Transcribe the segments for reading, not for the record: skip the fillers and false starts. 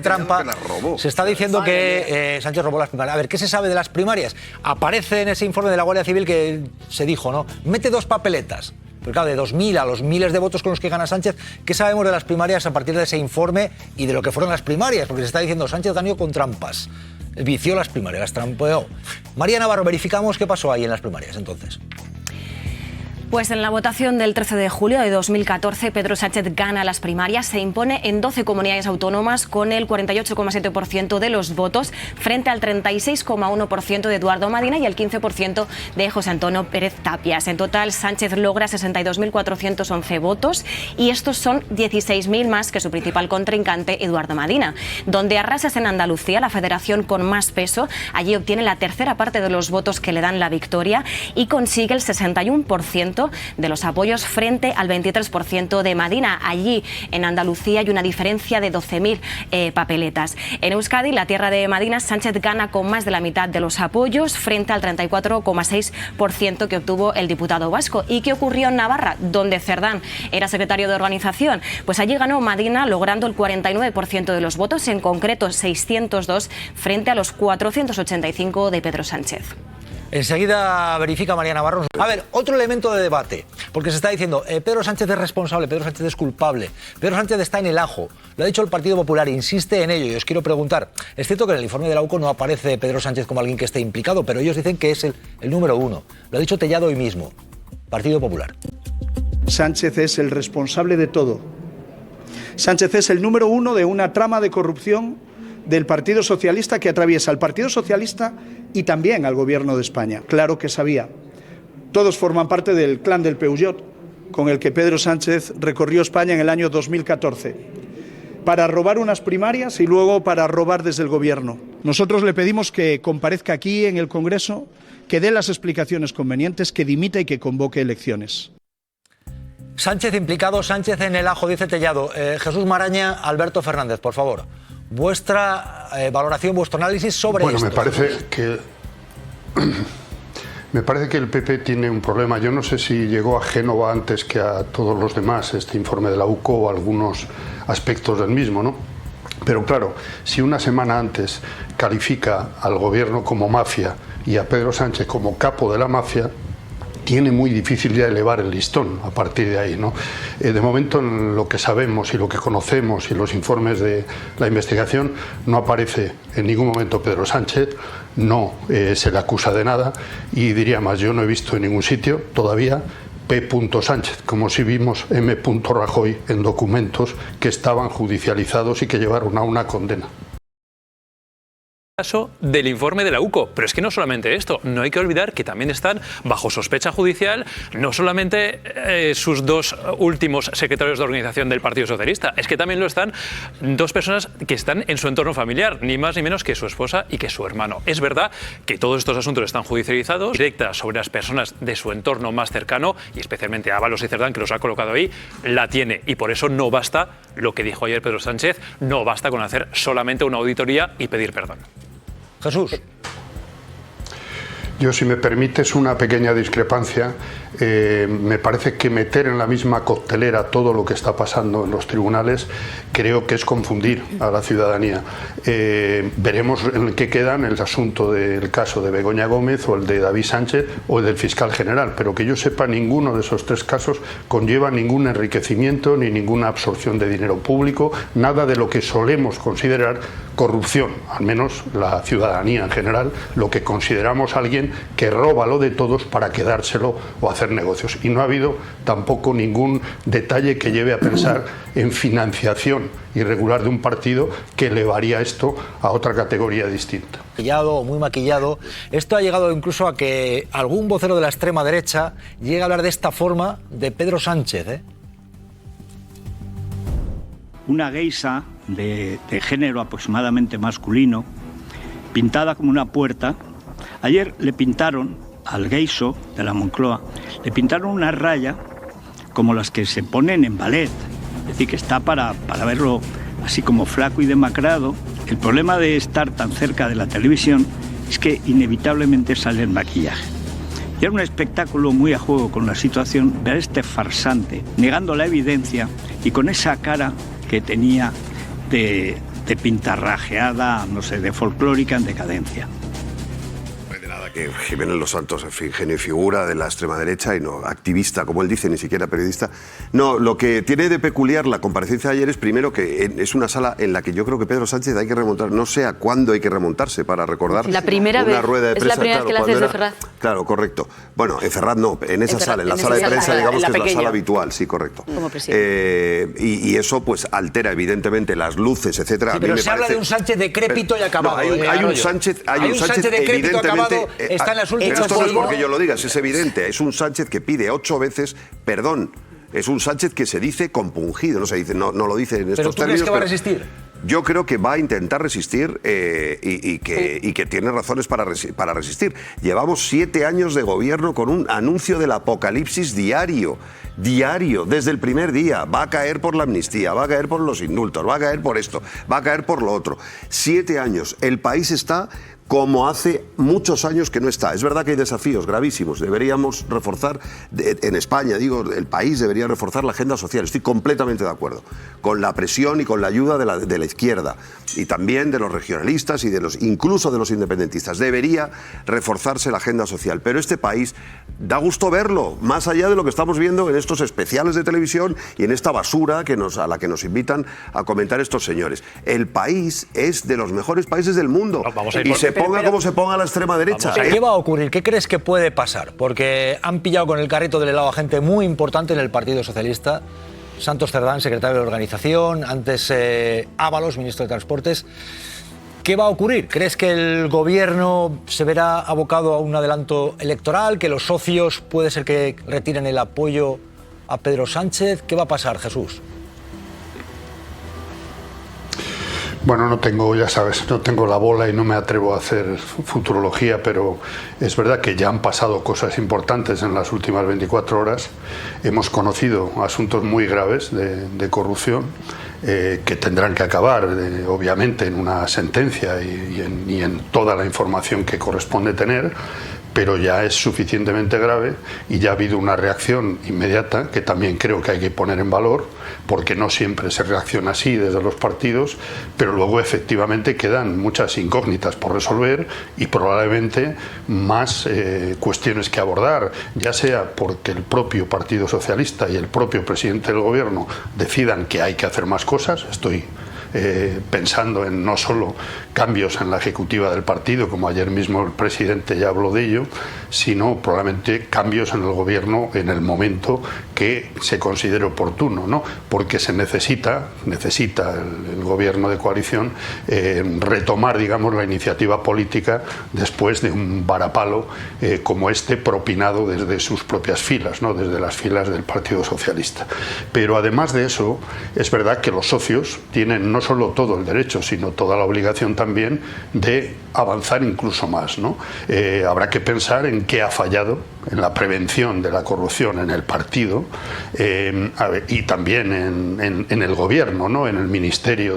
trampa. Se está diciendo que Sánchez robó las primarias. A ver, ¿qué se sabe de las primarias? Aparece en ese informe de la Guardia Civil que se dijo, ¿no? Mete 2 papeletas. Pero claro, de 2.000 a los miles de votos con los que gana Sánchez, ¿qué sabemos de las primarias a partir de ese informe y de lo que fueron las primarias? Porque se está diciendo Sánchez ganó con trampas. Vició las primarias, las trampeó. María Navarro, verificamos qué pasó ahí en las primarias entonces. Pues en la votación del 13 de julio de 2014, Pedro Sánchez gana las primarias, se impone en 12 comunidades autónomas con el 48,7% de los votos frente al 36,1% de Eduardo Madina y el 15% de José Antonio Pérez Tapias. En total, Sánchez logra 62.411 votos y estos son 16.000 más que su principal contrincante, Eduardo Madina. Donde arrasa es en Andalucía, la federación con más peso. Allí obtiene la tercera parte de los votos que le dan la victoria y consigue el 61% de los apoyos frente al 23% de Madina. Allí, en Andalucía, hay una diferencia de 12.000 papeletas. En Euskadi, la tierra de Madina, Sánchez gana con más de la mitad de los apoyos frente al 34,6% que obtuvo el diputado vasco. ¿Y qué ocurrió en Navarra, donde Cerdán era secretario de organización? Pues allí ganó Madina logrando el 49% de los votos, en concreto 602 frente a los 485 de Pedro Sánchez. Enseguida verifica María Navarro. A ver, otro elemento de debate, porque se está diciendo Pedro Sánchez es responsable, Pedro Sánchez es culpable, Pedro Sánchez está en el ajo. Lo ha dicho el Partido Popular, insiste en ello. Y os quiero preguntar, es cierto que en el informe de la UCO no aparece Pedro Sánchez como alguien que esté implicado, pero ellos dicen que es el número 1. Lo ha dicho Tellado hoy mismo, Partido Popular. Sánchez es el responsable de todo. Sánchez es el número 1 de una trama de corrupción del Partido Socialista que atraviesa al Partido Socialista y también al Gobierno de España. Claro que sabía. Todos forman parte del clan del Peugeot, con el que Pedro Sánchez recorrió España en el año 2014, para robar unas primarias y luego para robar desde el Gobierno. Nosotros le pedimos que comparezca aquí en el Congreso, que dé las explicaciones convenientes, que dimita y que convoque elecciones. Sánchez implicado, Sánchez en el ajo, dice Tellado. Jesús Maraña, Alberto Fernández, por favor. Vuestra valoración, vuestro análisis sobre esto. Bueno, me parece que el PP tiene un problema. Yo no sé si llegó a Génova antes que a todos los demás este informe de la UCO o algunos aspectos del mismo, ¿no? Pero claro, si una semana antes califica al gobierno como mafia y a Pedro Sánchez como capo de la mafia, tiene muy difícil ya elevar el listón a partir de ahí, ¿no? De momento, en lo que sabemos y lo que conocemos y los informes de la investigación, no aparece en ningún momento Pedro Sánchez, no se le acusa de nada y diría más, yo no he visto en ningún sitio todavía P. Sánchez, como si vimos M. Rajoy en documentos que estaban judicializados y que llevaron a una condena. Caso del informe de la UCO, pero es que no solamente esto, no hay que olvidar que también están bajo sospecha judicial no solamente sus 2 últimos secretarios de organización del Partido Socialista, es que también lo están 2 personas que están en su entorno familiar, ni más ni menos que su esposa y que su hermano. Es verdad que todos estos asuntos están judicializados, directa sobre las personas de su entorno más cercano y especialmente a Ábalos y Cerdán, que los ha colocado ahí, la tiene y por eso no basta lo que dijo ayer Pedro Sánchez, no basta con hacer solamente una auditoría y pedir perdón. Jesús. Yo, si me permites una pequeña discrepancia, me parece que meter en la misma coctelera todo lo que está pasando en los tribunales creo que es confundir a la ciudadanía. Veremos en qué quedan el asunto del caso de Begoña Gómez o el de David Sánchez o el del fiscal general, pero que yo sepa, ninguno de esos 3 casos conlleva ningún enriquecimiento ni ninguna absorción de dinero público, nada de lo que solemos considerar corrupción, al menos la ciudadanía en general, lo que consideramos alguien que roba lo de todos para quedárselo o hacer negocios. Y no ha habido tampoco ningún detalle que lleve a pensar en financiación irregular de un partido que elevaría esto a otra categoría distinta. Maquillado, muy maquillado. Esto ha llegado incluso a que algún vocero de la extrema derecha llegue a hablar de esta forma de Pedro Sánchez, ¿eh? Una geisha de género aproximadamente masculino, pintada como una puerta. Ayer le pintaron al geisho de la Moncloa, le pintaron una raya como las que se ponen en ballet, es decir, que está para verlo así como flaco y demacrado. El problema de estar tan cerca de la televisión es que inevitablemente sale el maquillaje. Y era un espectáculo muy a juego con la situación ver a este farsante negando la evidencia y con esa cara que tenía de de pintarrajeada, no sé, de folclórica en decadencia. Que Jiménez Los Santos, en fin, genio y figura de la extrema derecha y no activista, como él dice, ni siquiera periodista. No, lo que tiene de peculiar la comparecencia de ayer es primero que es una sala en la que yo creo que Pedro Sánchez hay que remontar, no sé a cuándo hay que remontarse para recordar la primera una vez, rueda de prensa. es la primera vez que la haces de Ferraz. Claro, correcto. Bueno, en Ferraz no, en esa sala, en la sala de prensa, digamos que es la sala habitual, sí, correcto. Como presidente. Y eso pues altera evidentemente las luces, etcétera. Sí, pero se habla de un Sánchez decrépito y acabado. No, hay un Sánchez decrépito acabado. Está en las últimas. Esto no es porque yo lo diga, es evidente. Es un Sánchez que pide 8 veces perdón. Es un Sánchez que se dice compungido, no se dice, no lo dice en estos términos. ¿Pero tú crees que va a resistir? Yo creo que va a intentar resistir y que tiene razones para resistir. Llevamos 7 años de gobierno con un anuncio del apocalipsis diario, desde el primer día. Va a caer por la amnistía, va a caer por los indultos, va a caer por esto, va a caer por lo otro. 7 años. El país está como hace muchos años que no está. Es verdad que hay desafíos gravísimos. Deberíamos reforzar, en España, digo, el país debería reforzar la agenda social. Estoy completamente de acuerdo. Con la presión y con la ayuda de la izquierda. Y también de los regionalistas y incluso de los independentistas. Debería reforzarse la agenda social. Pero este país da gusto verlo, más allá de lo que estamos viendo en estos especiales de televisión y en esta basura a la que nos invitan a comentar estos señores. El país es de los mejores países del mundo. Vamos a ir ponga como se ponga la extrema derecha. ¿Qué va a ocurrir? ¿Qué crees que puede pasar? Porque han pillado con el carrito del helado a gente muy importante en el Partido Socialista. Santos Cerdán, secretario de Organización, antes Ábalos, ministro de Transportes. ¿Qué va a ocurrir? ¿Crees que el gobierno se verá abocado a un adelanto electoral? ¿Que los socios puede ser que retiren el apoyo a Pedro Sánchez? ¿Qué va a pasar, Jesús? Bueno, no tengo la bola y no me atrevo a hacer futurología, pero es verdad que ya han pasado cosas importantes en las últimas 24 horas. Hemos conocido asuntos muy graves de corrupción que tendrán que acabar, obviamente, en una sentencia y en toda la información que corresponde tener, pero ya es suficientemente grave y ya ha habido una reacción inmediata que también creo que hay que poner en valor, porque no siempre se reacciona así desde los partidos, pero luego efectivamente quedan muchas incógnitas por resolver y probablemente más cuestiones que abordar, ya sea porque el propio Partido Socialista y el propio presidente del gobierno decidan que hay que hacer más cosas. Estoy pensando en no solo cambios en la ejecutiva del partido, como ayer mismo el presidente ya habló de ello, sino probablemente cambios en el gobierno en el momento que se considere oportuno, ¿no? Porque se necesita el gobierno de coalición retomar, digamos, la iniciativa política después de un varapalo como este propinado desde sus propias filas, ¿no? Desde las filas del Partido Socialista. Pero además de eso, es verdad que los socios tienen no solo todo el derecho, sino toda la obligación también de avanzar incluso más, ¿no? Habrá que pensar en qué ha fallado en la prevención de la corrupción en el partido y también en el gobierno, ¿no? En el Ministerio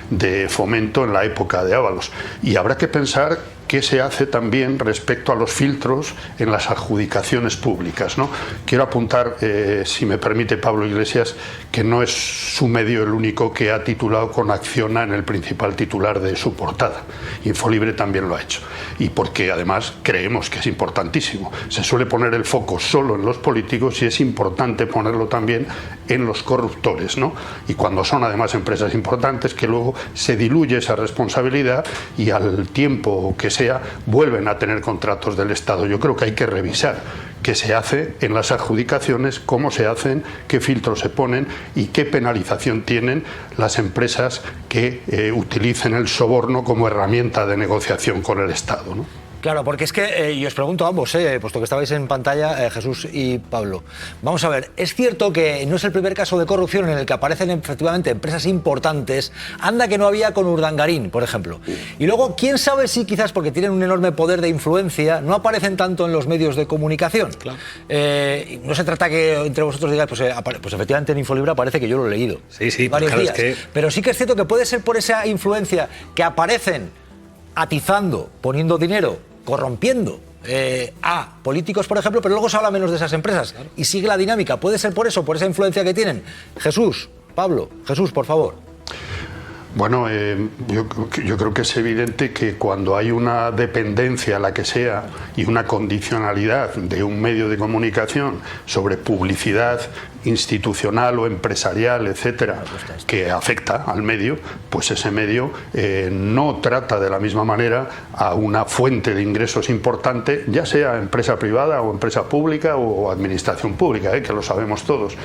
de Fomento en la época de Ábalos. Y habrá que pensar qué se hace también respecto a los filtros en las adjudicaciones públicas, ¿no? Quiero apuntar, si me permite Pablo Iglesias, que no es su medio el único que ha titulado con Acciona en el principal titular de su portada. Infolibre también lo ha hecho. Y porque además creemos que es importantísimo. Se suele poner el foco solo en los políticos y es importante ponerlo también en los corruptores, ¿no? Y cuando son además empresas importantes, que luego se diluye esa responsabilidad y al tiempo que sea vuelven a tener contratos del Estado. Yo creo que hay que revisar qué se hace en las adjudicaciones, cómo se hacen, qué filtros se ponen y qué penalización tienen las empresas que utilicen el soborno como herramienta de negociación con el Estado, ¿no? Claro, porque es que, y os pregunto a ambos, puesto que estabais en pantalla, Jesús y Pablo. Vamos a ver, es cierto que no es el primer caso de corrupción en el que aparecen efectivamente empresas importantes. Anda que no había con Urdangarín, por ejemplo. Y luego, quién sabe si quizás porque tienen un enorme poder de influencia, no aparecen tanto en los medios de comunicación. Claro. No se trata que entre vosotros digáis, pues efectivamente en Infolibre aparece, que yo lo he leído. Sí, varios claro, días. es que... Pero sí que es cierto que puede ser por esa influencia que aparecen atizando, poniendo dinero, corrompiendo a políticos, por ejemplo, pero luego se habla menos de esas empresas. Claro. Y sigue la dinámica. ¿Puede ser por eso, por esa influencia que tienen? Jesús, Pablo, Jesús, por favor. Bueno, yo creo que es evidente que cuando hay una dependencia, la que sea, y una condicionalidad de un medio de comunicación sobre publicidad institucional o empresarial, etcétera, que afecta al medio, pues ese medio no trata de la misma manera a una fuente de ingresos importante, ya sea empresa privada o empresa pública o administración pública, que lo sabemos todos.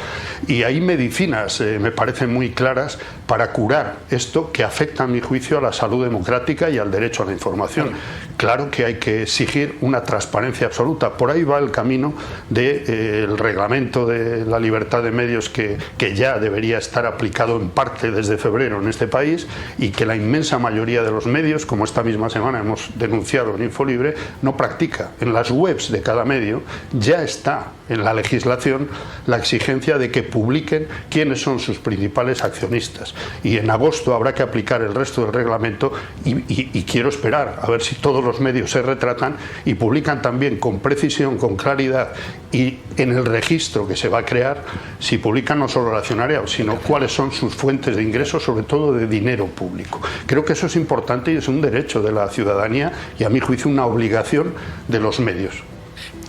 Y hay medicinas, me parecen muy claras, para curar esto que afecta, a mi juicio, a la salud democrática y al derecho a la información. Claro que hay que exigir una transparencia absoluta. Por ahí va el camino del reglamento de la libertad de medios que ya debería estar aplicado en parte desde febrero en este país, y que la inmensa mayoría de los medios, como esta misma semana hemos denunciado en Infolibre, no practica. En las webs de cada medio ya está en la legislación la exigencia de que publiquen quiénes son sus principales accionistas, y en agosto habrá que aplicar el resto del reglamento, y quiero esperar a ver si todos los medios se retratan y publican también con precisión, con claridad, y en el registro que se va a crear, si publican no solo el accionariado, sino cuáles son sus fuentes de ingresos, sobre todo de dinero público. Creo que eso es importante y es un derecho de la ciudadanía y, a mi juicio, una obligación de los medios.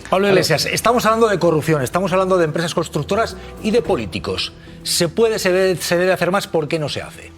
Pablo Iglesias, estamos hablando de corrupción, estamos hablando de empresas constructoras y de políticos. ¿Se debe hacer más? ¿Por qué no se hace?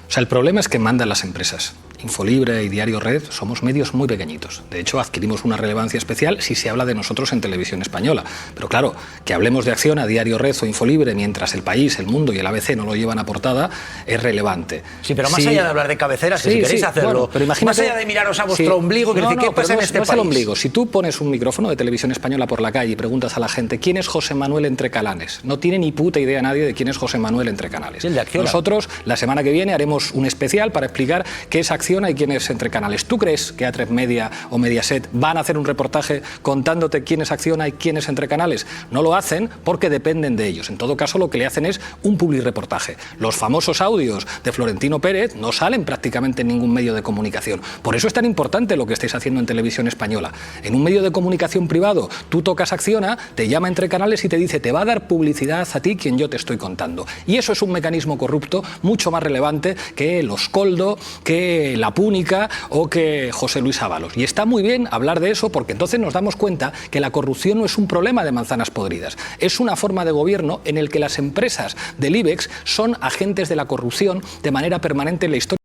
O sea, el problema es que mandan las empresas. Infolibre y Diario Red somos medios muy pequeñitos. De hecho, adquirimos una relevancia especial si se habla de nosotros en televisión española. Pero claro, que hablemos de Acción a Diario Red o Infolibre mientras El País, El Mundo y el ABC no lo llevan a portada, es relevante. Sí, pero más allá de hablar de cabeceras, si queréis hacerlo, bueno, pero imagínate, más allá de miraros a vuestro ombligo, que ¿qué pasa en este país? No es el ombligo. Si tú pones un micrófono de televisión española por la calle y preguntas a la gente ¿quién es José Manuel Entrecanares? No tiene ni puta idea nadie de quién es José Manuel Entrecanares. Nosotros, la semana que viene, haremos un especial para explicar qué es Acciona y quién es Entrecanares. ¿Tú crees que A3 Media o Mediaset van a hacer un reportaje contándote quién es Acciona y quién es Entrecanales? No lo hacen porque dependen de ellos. En todo caso, lo que le hacen es un publireportaje. Los famosos audios de Florentino Pérez no salen prácticamente en ningún medio de comunicación. Por eso es tan importante lo que estáis haciendo en televisión española. En un medio de comunicación privado, tú tocas Acciona, te llama Entrecanales y te dice te va a dar publicidad a ti quien yo te estoy contando. Y eso es un mecanismo corrupto mucho más relevante que los Coldo, que la Púnica o que José Luis Ábalos. Y está muy bien hablar de eso porque entonces nos damos cuenta que la corrupción no es un problema de manzanas podridas, es una forma de gobierno en el que las empresas del IBEX son agentes de la corrupción de manera permanente en la historia.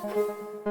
Thank you.